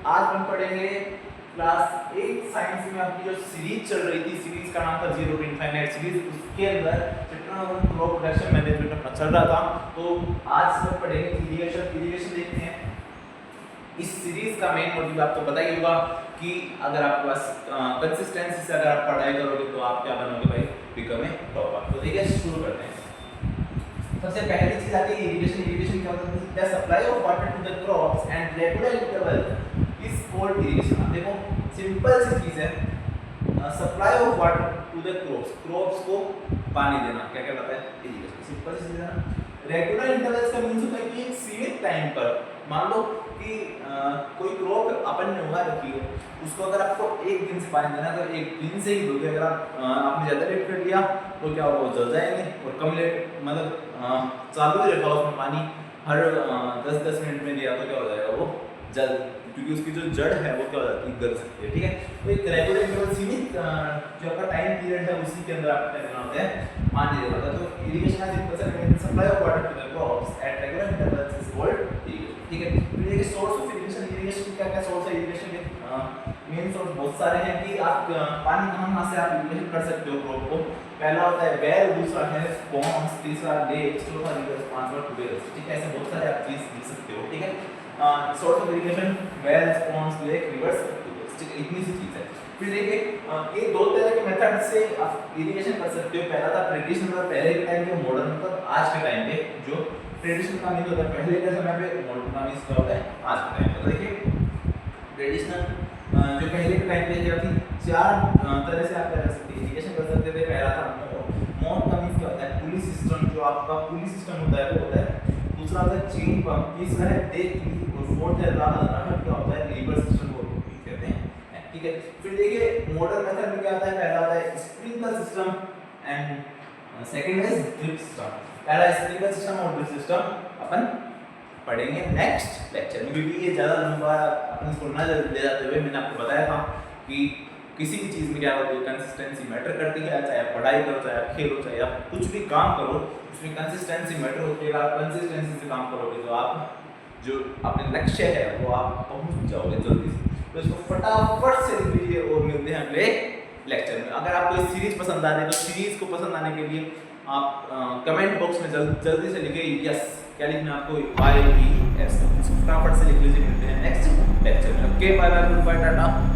आज हम पढ़ेंगे क्लास 8 साइंस में आपकी जो सीरीज चल रही थी, सीरीज का नाम था जीरो टू इनफाइनाइट सीरीज। उसके अंदर चैप्टर नंबर 2 प्रोडक्शन मैनेजमेंट अपना चल रहा था। तो आज हम पढ़ेंगे इरिगेशन देखते हैं। इस सीरीज का मेन मोटिव आपको पता ही होगा कि अगर आपके पास कंसिस्टेंसी से अगर आप पढ़ाई करोगे तो आप क्या बनोगे भाई, बिकम ए टॉपर। तो देखिए शुरू करते हैं। सबसे पहली चीज आती है इरिगेशन क्या होता है? The supply of water to the crops and regular interval is called irrigation. देखो सिंपल सी चीज है, supply of water to the crops को पानी देना क्या कहलाता है? इरिगेशन। सिंपल सी चीज है ना। रेगुलर इंटरवल्स का मींस होता है कि एक सीमित टाइम पर, मान लो कि कोई क्रॉप अपन ने उगा रखी है, उसको अगर आपको एक दिन से पानी देना है तो एक दिन से ही दोगे। अगर आपने ज़्यादा लेट कर लिया तो क्या होगा, जल जाएंगे। और कम लेट मतलब चालू ही रखा उसमें पानी, हर 10-10 मिनट में दिया तो क्या हो जाएगा, वो जल, क्योंकि उसकी जो जड़ है वो क्या हो जाती है, गल सकती है। ठीक है, तो एक रेगुलर इंटरवल सीमित जो आपका टाइम पीरियड है उसी के अंदर आपको क्या होता है, पानी देना होता है। तो इरिगेशन का सिंपल सा supply of water to the crops at regular intervals is called irrigation. ठीक है, तो ये सोर्स ऑफ इरिगेशन क्या क्या सोर्स है इरिगेशन के? मेन सोर्स बहुत सारे हैं कि आप पानी कहां से आप इरिगेशन कर सकते हो क्रॉप को। पहला होता है वेल, दूसरा है स्पॉन्स, तीसरा लेक, चौथा रिवर, पांचवा ट्यूबवेल्स। ठीक है, ऐसे बहुत सारे आप चीज लिख सकते हो। ठीक है, source of irrigation well, spawns, lake, reverse, tube wells. ठीक है, इतनी सी चीज है। फिर देखिए ये दो तरह के मेथड से आप इरिगेशन कर सकते हो। पहला था ट्रेडिशनल, पहले के टाइम पे, मॉडर्न मतलब आज के टाइम पे। जो ट्रेडिशनल का मीन होता है पहले के समय पे, मॉडर्न का मीन क्या होता है आज के टाइम पे। देखिए ट्रेडिशनल जो पहले के टाइम पे क्या थी, चार तरह से आप कर सकते इरिगेशन कर सकते थे। पहला था मोट का मीन क्या होता है, पुली सिस्टम, जो आपका पुली सिस्टम होता है वो होता है। दूसरा होता है चेन पंप, तीसरा है देख, और फोर्थ है राहत क्या होता है, रिवर सिस्टम को कहते हैं। ठीक है, फिर देखिए मॉडर्न मेथड में क्या आता है, पहला आता है स्प्रिंकलर सिस्टम एंड सेकंड है ड्रिप सिस्टम। पहला स्प्रिंकलर सिस्टम और ड्रिप सिस्टम अपन पढ़ेंगे नेक्स्ट लेक्चर में, क्योंकि ये ज़्यादा लंबा अपने इसको ना ले जाते हुए मैंने आपको बताया था कि किसी भी चीज़ में क्या होती है, कंसिस्टेंसी मैटर करती है। चाहे आप पढ़ाई करो, चाहे आप खेलो, चाहे आप कुछ भी काम करो, उसमें कंसिस्टेंसी मैटर होती है। अगर आप कंसिस्टेंसी से काम करोगे तो आप जो अपने लक्ष्य है वो आप पहुंच जाओगे जल्दी से। तो इसको फटाफट से लिख लीजिए और मिलते हैं अगले लेक्चर में। अगर आपको ये सीरीज पसंद आ रही है तो सीरीज को पसंद आने के लिए आप कमेंट बॉक्स में जल्दी से लिखिए यस। क्या लिखना है आपको, YES। फटाफट से लिख लीजिए। मिलते हैं नेक्स्ट लेक्चर में। Okay, bye bye, good bye, Tata.